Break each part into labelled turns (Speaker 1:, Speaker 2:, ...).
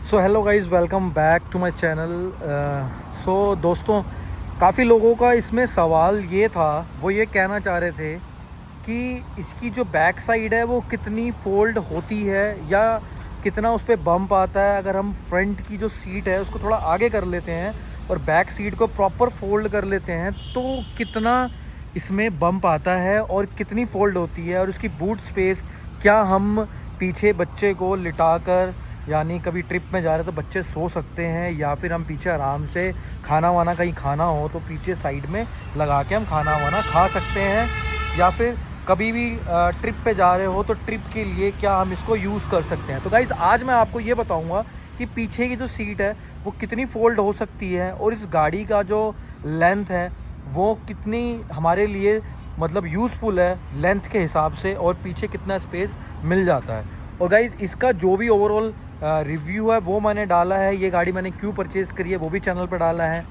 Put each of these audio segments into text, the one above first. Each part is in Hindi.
Speaker 1: So hello guys, welcome back to my channel. दोस्तों, काफ़ी लोगों का इसमें सवाल ये था, वो ये कहना चाह रहे थे कि इसकी जो बैक साइड है वो कितनी फोल्ड होती है या कितना उस पर बम्प आता है अगर हम फ्रंट की जो सीट है उसको थोड़ा आगे कर लेते हैं और बैक सीट को प्रॉपर फोल्ड कर लेते हैं तो कितना इसमें बम्प आता है और कितनी फोल्ड होती है और उसकी बूट स्पेस क्या हम पीछे बच्चे को लिटाकर, यानी कभी ट्रिप में जा रहे तो बच्चे सो सकते हैं या फिर हम पीछे आराम से खाना वाना कहीं खाना हो तो पीछे साइड में लगा के हम खाना वाना खा सकते हैं, या फिर कभी भी ट्रिप पे जा रहे हो तो ट्रिप के लिए क्या हम इसको यूज़ कर सकते हैं। तो गाइज़, आज मैं आपको ये बताऊंगा कि पीछे की जो सीट है वो कितनी फोल्ड हो सकती है और इस गाड़ी का जो लेंथ है वो कितनी हमारे लिए मतलब यूज़फुल है लेंथ के हिसाब से, और पीछे कितना स्पेस मिल जाता है। और गाइज़, इसका जो भी ओवरऑल रिव्यू है वो मैंने डाला है, ये गाड़ी मैंने क्यों परचेज़ करी है वो भी चैनल पर डाला है,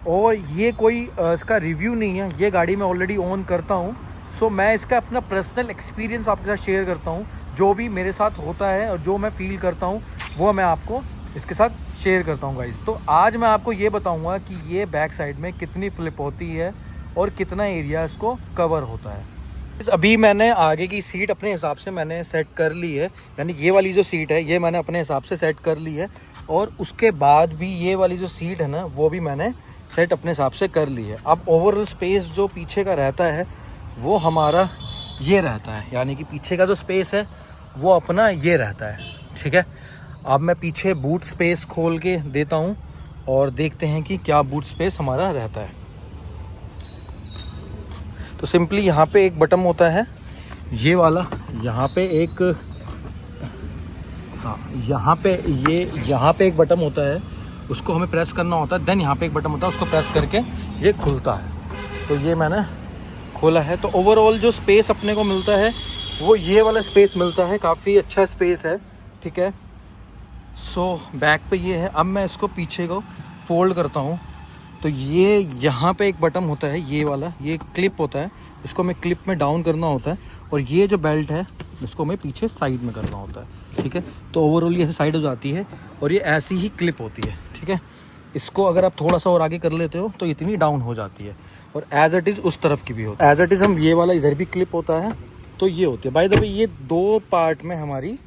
Speaker 1: और ये कोई इसका रिव्यू नहीं है, ये गाड़ी मैं ऑलरेडी ओन करता हूँ। सो मैं इसका अपना पर्सनल एक्सपीरियंस आपके साथ शेयर करता हूँ, जो भी मेरे साथ होता है और जो मैं फ़ील करता हूँ वो मैं आपको इसके साथ शेयर करता हूँ गाइज़। तो आज मैं आपको ये बताऊँगा कि ये बैक साइड में कितनी फ्लिप होती है और कितना एरिया इसको कवर होता है। अभी मैंने आगे की सीट अपने हिसाब से मैंने सेट कर ली है, यानी ये वाली जो सीट है ये मैंने अपने हिसाब से सेट कर ली है, और उसके बाद भी ये वाली जो सीट है ना वो भी मैंने सेट अपने हिसाब से कर ली है। अब ओवरऑल स्पेस जो पीछे का रहता है वो हमारा ये रहता है, यानी कि पीछे का जो स्पेस है वो अपना ये रहता है। ठीक है, अब मैं पीछे बूट स्पेस खोल के देता हूँ और देखते हैं कि क्या बूट स्पेस हमारा रहता है। तो सिंपली यहाँ पे एक बटन होता है ये वाला, यहाँ पे एक यहाँ पे एक बटन होता है, उसको हमें प्रेस करना होता है। देन यहाँ पे एक बटन होता है, उसको प्रेस करके ये खुलता है। तो ये मैंने खोला है। तो ओवरऑल जो स्पेस अपने को मिलता है वो ये वाला स्पेस मिलता है, काफ़ी अच्छा स्पेस है। ठीक है, सो बैक पे ये है। अब मैं इसको पीछे को फोल्ड करता हूँ तो ये यहाँ पे एक बटन होता है ये वाला, ये क्लिप होता है, इसको हमें क्लिप में डाउन करना होता है, और ये जो बेल्ट है इसको हमें पीछे साइड में करना होता है। ठीक है, तो ओवरऑल ये ऐसे साइड हो जाती है और ये ऐसी ही क्लिप होती है। ठीक है, इसको अगर आप थोड़ा सा और आगे कर लेते हो तो इतनी डाउन हो जाती है, और एज इट इज़ उस तरफ की भी होती है। एज इट इज़ हम ये वाला इधर भी क्लिप होता है तो ये होती है। बाय द वे, ये दो पार्ट में हमारी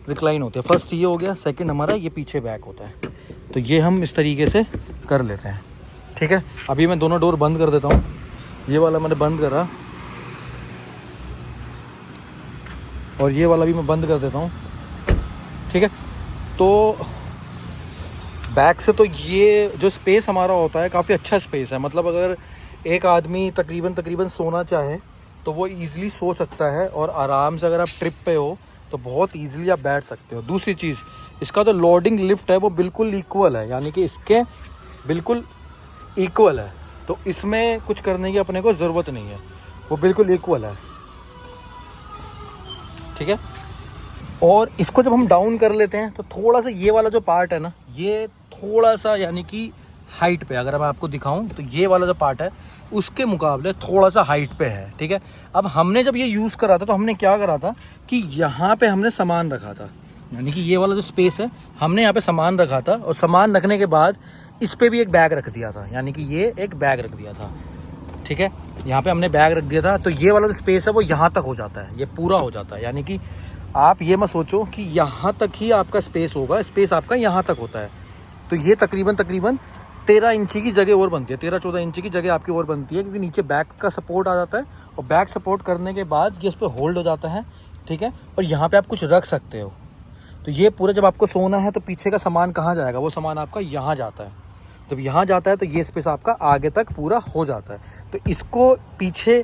Speaker 1: रिक्लाइन होती है। फर्स्ट ये हो गया, सेकेंड हमारा ये पीछे बैक होता है। तो ये हम इस तरीके से कर लेते हैं। ठीक है, अभी मैं दोनों डोर बंद कर देता हूँ। ये वाला मैंने बंद करा और ये वाला भी मैं बंद कर देता हूँ। ठीक है, तो बैक से तो ये जो स्पेस हमारा होता है काफ़ी अच्छा स्पेस है। मतलब अगर एक आदमी तकरीबन सोना चाहे तो वो ईज़िली सो सकता है, और आराम से अगर आप ट्रिप पे हो तो बहुत ईज़िली आप बैठ सकते हो। दूसरी चीज़, इसका जो लोडिंग लिफ्ट है वो बिल्कुल इक्वल है, यानी कि इसके बिल्कुल इक्वल है, तो इसमें कुछ करने की अपने को ज़रूरत नहीं है, वो बिल्कुल इक्वल है। ठीक है, और इसको जब हम डाउन कर लेते हैं तो थोड़ा सा ये वाला जो पार्ट है ना, ये थोड़ा सा यानी कि हाइट पे, अगर मैं आपको दिखाऊं तो ये वाला जो पार्ट है उसके मुकाबले थोड़ा सा हाइट पे है। ठीक है, अब हमने जब ये यूज़ करा था तो हमने क्या करा था कि यहाँ पे हमने सामान रखा था, यानी कि ये वाला जो स्पेस है हमने यहाँ पे सामान रखा था, और सामान रखने के बाद इस पे भी एक बैग रख दिया था, यानी कि ये एक बैग रख दिया था। ठीक है, यहाँ पे हमने बैग रख दिया था, तो ये वाला जो स्पेस है वो यहाँ तक हो जाता है, ये पूरा हो जाता है। यानी कि आप ये मत सोचो कि यहाँ तक ही आपका स्पेस होगा, स्पेस आपका यहाँ तक होता है। तो ये तकरीबन 13 इंची की जगह और बनती है, 13-14 इंची की जगह आपकी और बनती है, क्योंकि नीचे बैक का सपोर्ट आ जाता है, और बैक सपोर्ट करने के बाद ये इस पर होल्ड हो जाता है। ठीक है, और यहाँ पे आप कुछ रख सकते हो। तो ये पूरा जब आपको सोना है तो पीछे का सामान कहाँ जाएगा, वो सामान आपका यहाँ जाता है। जब यहाँ जाता है तो ये स्पेस आपका आगे तक पूरा हो जाता है। तो इसको पीछे,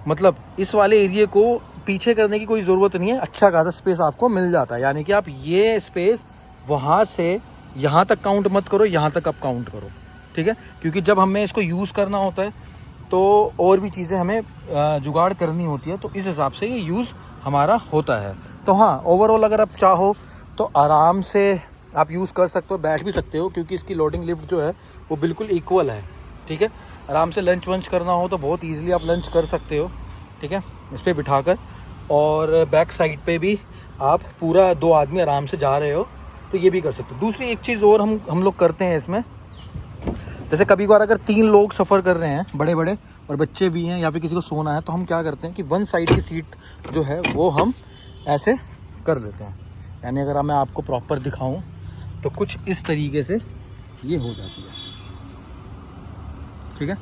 Speaker 1: मतलब इस वाले एरिया को पीछे करने की कोई ज़रूरत नहीं है, अच्छा खासा स्पेस आपको मिल जाता है। यानी कि आप ये स्पेस वहाँ से यहाँ तक काउंट मत करो, यहाँ तक आप काउंट करो। ठीक है, क्योंकि जब हमें इसको यूज़ करना होता है तो और भी चीज़ें हमें जुगाड़ करनी होती है, तो इस हिसाब से ये यूज़ हमारा होता है। तो हाँ, ओवरऑल अगर आप चाहो तो आराम से आप यूज़ कर सकते हो, बैठ भी सकते हो, क्योंकि इसकी लोडिंग लिफ्ट जो है वो बिल्कुल इक्वल है। ठीक है, आराम से लंच वंच करना हो तो बहुत ईजिली आप लंच कर सकते हो। ठीक है, इस पर बिठाकर, और बैक साइड पे भी आप पूरा 2 आदमी आराम से जा रहे हो तो ये भी कर सकते हो। दूसरी एक चीज़ और हम लोग करते हैं इसमें, जैसे कभी कभार अगर 3 लोग सफ़र कर रहे हैं बड़े बड़े और बच्चे भी हैं या फिर किसी को सोना है, तो हम क्या करते हैं कि वन साइड की सीट जो है वो हम ऐसे कर देते हैं। यानी अगर मैं आपको प्रॉपर दिखाऊं तो कुछ इस तरीके से ये हो जाती है, ठीक है।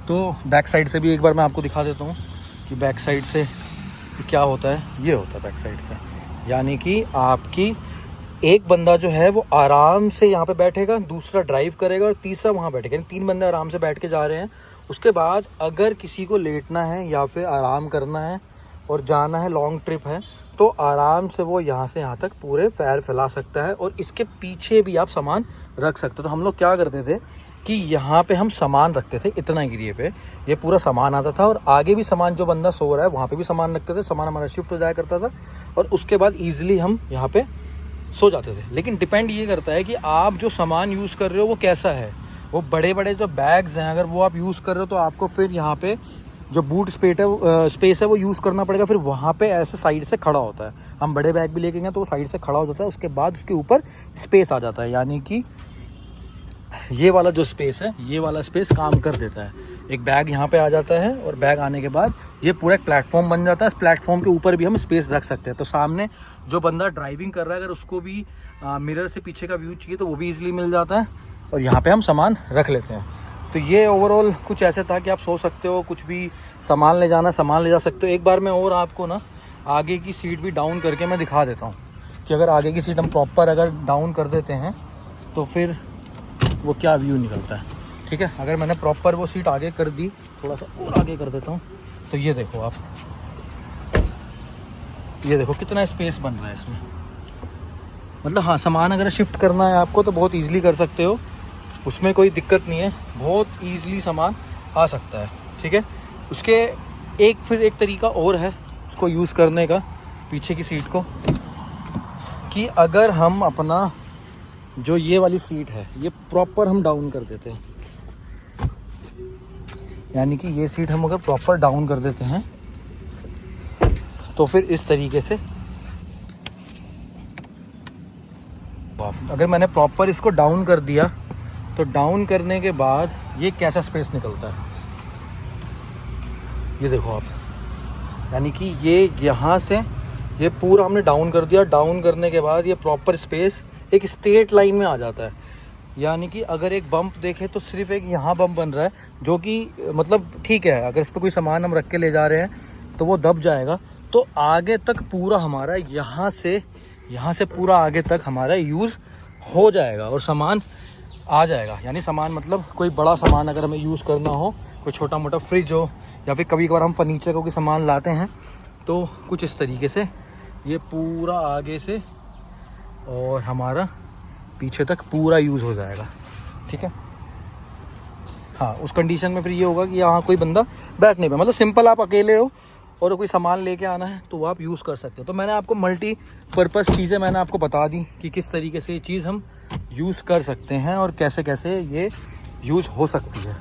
Speaker 1: तो बैक साइड से भी एक बार मैं आपको दिखा देता हूँ कि बैक साइड से क्या होता है। ये होता है बैक साइड से, यानी कि आपकी एक बंदा जो है वो आराम से यहाँ पे बैठेगा, दूसरा ड्राइव करेगा और तीसरा वहाँ बैठेगा, यानी 3 बंदे आराम से बैठ के जा रहे हैं। उसके बाद अगर किसी को लेटना है या फिर आराम करना है और जाना है, लॉन्ग ट्रिप है, तो आराम से वो यहाँ से यहाँ तक पूरे पैर फैला सकता है और इसके पीछे भी आप सामान रख सकते हो। तो हम लोग क्या करते थे कि यहाँ पे हम सामान रखते थे, इतना एरिया पे ये पूरा सामान आता था और आगे भी सामान, जो बंदा सो रहा है वहाँ पे भी सामान रखते थे, सामान हमारा शिफ्ट हो जाया करता था और उसके बाद ईजिली हम यहाँ पे सो जाते थे। लेकिन डिपेंड ये करता है कि आप जो सामान यूज़ कर रहे हो वो कैसा है। वो बड़े बड़े जो बैग्स हैं अगर वो आप यूज़ कर रहे हो तो आपको फिर यहाँ पे जो बूट स्पेस है वो यूज़ करना पड़ेगा। फिर वहाँ पे ऐसे साइड से खड़ा होता है, हम बड़े बैग भी लेके गए तो वो साइड से खड़ा हो जाता है, उसके बाद उसके ऊपर स्पेस आ जाता है। यानी कि ये वाला जो स्पेस है, ये वाला स्पेस काम कर देता है। एक बैग यहाँ पे आ जाता है और बैग आने के बाद ये पूरा एक प्लेटफॉर्म बन जाता है। इस प्लेटफॉर्म के ऊपर भी हम स्पेस रख सकते हैं। तो सामने जो बंदा ड्राइविंग कर रहा है अगर उसको भी मिरर से पीछे का व्यू चाहिए तो वो भी ईजिली मिल जाता है और यहाँ पे हम सामान रख लेते हैं। तो ये ओवरऑल कुछ ऐसे था कि आप सो सकते हो, कुछ भी सामान ले जाना सामान ले जा सकते हो। एक बार मैं और आपको ना आगे की सीट भी डाउन करके मैं दिखा देता हूँ कि अगर आगे की सीट हम प्रॉपर अगर डाउन कर देते हैं तो फिर वो क्या व्यू निकलता है, ठीक है। अगर मैंने प्रॉपर वो सीट आगे कर दी, थोड़ा सा और आगे कर देता हूँ, तो ये देखो आप, ये देखो कितना स्पेस बन रहा है इसमें। मतलब हाँ, सामान अगर शिफ्ट करना है आपको तो बहुत ईजिली कर सकते हो, उसमें कोई दिक्कत नहीं है, बहुत ईजिली सामान आ सकता है, ठीक है। उसके फिर एक तरीका और है उसको यूज़ करने का, पीछे की सीट को, कि अगर हम अपना जो ये वाली सीट है ये प्रॉपर हम डाउन कर देते हैं, यानी कि ये सीट हम अगर प्रॉपर डाउन कर देते हैं तो फिर इस तरीके से अगर मैंने प्रॉपर इसको डाउन कर दिया तो डाउन करने के बाद ये कैसा स्पेस निकलता है, ये देखो आप। यानी कि ये यहाँ से ये पूरा हमने डाउन कर दिया, डाउन करने के बाद ये प्रॉपर स्पेस एक स्ट्रेट लाइन में आ जाता है। यानी कि अगर एक बम्प देखें तो सिर्फ एक यहाँ बम्प बन रहा है, जो कि मतलब ठीक है, अगर इस पर कोई सामान हम रख के ले जा रहे हैं तो वो दब जाएगा। तो आगे तक पूरा हमारा यहाँ से पूरा आगे तक हमारा यूज़ हो जाएगा और सामान आ जाएगा। यानी सामान मतलब कोई बड़ा सामान अगर हमें यूज़ करना हो, कोई छोटा मोटा फ्रिज हो या फिर कभी कभार हम फर्नीचर को कोई सामान लाते हैं तो कुछ इस तरीके से ये पूरा आगे से और हमारा पीछे तक पूरा यूज़ हो जाएगा, ठीक है। हाँ, उस कंडीशन में फिर ये होगा कि यहाँ कोई बंदा बैठ नहीं पाए, मतलब सिंपल आप अकेले हो और कोई सामान लेके आना है तो वो आप यूज़ कर सकते हो। तो मैंने आपको मल्टीपर्पज़ चीज़ें मैंने आपको बता दी कि किस तरीके से ये चीज़ हम यूज़ कर सकते हैं और कैसे कैसे ये यूज़ हो सकती है।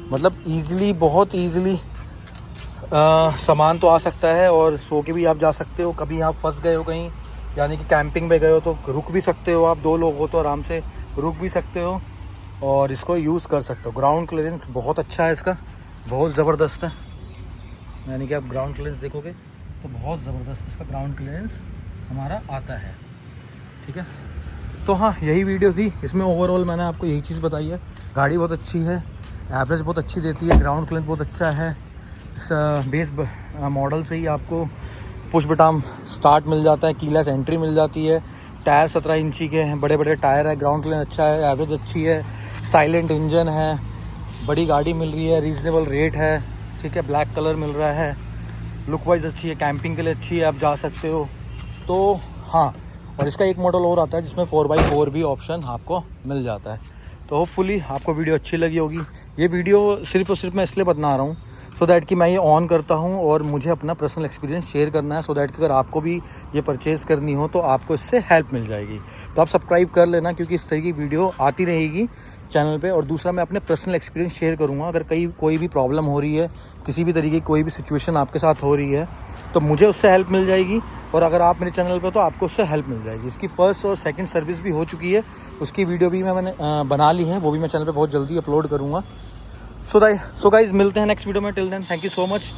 Speaker 1: मतलब ईज़िली, बहुत ईज़िली सामान तो आ सकता है और सो के भी आप जा सकते हो। कभी आप फंस गए हो कहीं, यानी कि कैंपिंग पे गए हो तो रुक भी सकते हो आप, 2 लोग हो तो आराम से रुक भी सकते हो और इसको यूज़ कर सकते हो। ग्राउंड क्लियरेंस बहुत अच्छा है इसका, बहुत ज़बरदस्त है। यानी कि आप ग्राउंड क्लियरेंस देखोगे तो बहुत ज़बरदस्त इसका ग्राउंड क्लियरेंस हमारा आता है, ठीक है। तो हाँ, यही वीडियो थी। इसमें ओवरऑल मैंने आपको यही चीज़ बताई है। गाड़ी बहुत अच्छी है, एवरेज बहुत अच्छी देती है, ग्राउंड क्लियरेंस बहुत अच्छा है। इस बेस मॉडल से ही आपको पुश बटन स्टार्ट मिल जाता है, कीलेस एंट्री मिल जाती है। टायर 17 इंची के हैं, बड़े बड़े टायर है, ग्राउंड क्लियरेंस अच्छा है, एवरेज अच्छी है, साइलेंट इंजन है, बड़ी गाड़ी मिल रही है, रीज़नेबल रेट है, ठीक है। ब्लैक कलर मिल रहा है, लुक वाइज अच्छी है, कैंपिंग के लिए अच्छी है, आप जा सकते हो। तो हाँ, और इसका एक मॉडल और आता है जिसमें 4x4 भी ऑप्शन आपको मिल जाता है। तो होपफुली आपको वीडियो अच्छी लगी होगी। ये वीडियो सिर्फ और सिर्फ मैं इसलिए बता रहा हूँ सो दैट कि मैं ये ऑन करता हूँ और मुझे अपना पर्सनल एक्सपीरियंस शेयर करना है, सो दैट कि अगर आपको भी ये परचेज़ करनी हो तो आपको इससे हेल्प मिल जाएगी। तो आप सब्सक्राइब कर लेना, क्योंकि इस तरह की वीडियो आती रहेगी चैनल पे। और दूसरा, मैं अपने पर्सनल एक्सपीरियंस शेयर करूँगा। अगर कोई भी प्रॉब्लम हो रही है, किसी भी तरीके की कोई भी सिचुएशन आपके साथ हो रही है, तो मुझे उससे हेल्प मिल जाएगी, और अगर आप मेरे चैनल पर तो आपको उससे हेल्प मिल जाएगी। इसकी फ़र्स्ट और सेकंड सर्विस भी हो चुकी है, उसकी वीडियो भी मैंने बना ली है, वो भी मैं चैनल पे बहुत जल्दी अपलोड करूँगा। सो गाइस मिलते हैं नेक्स्ट वीडियो में। Till then thank you so much.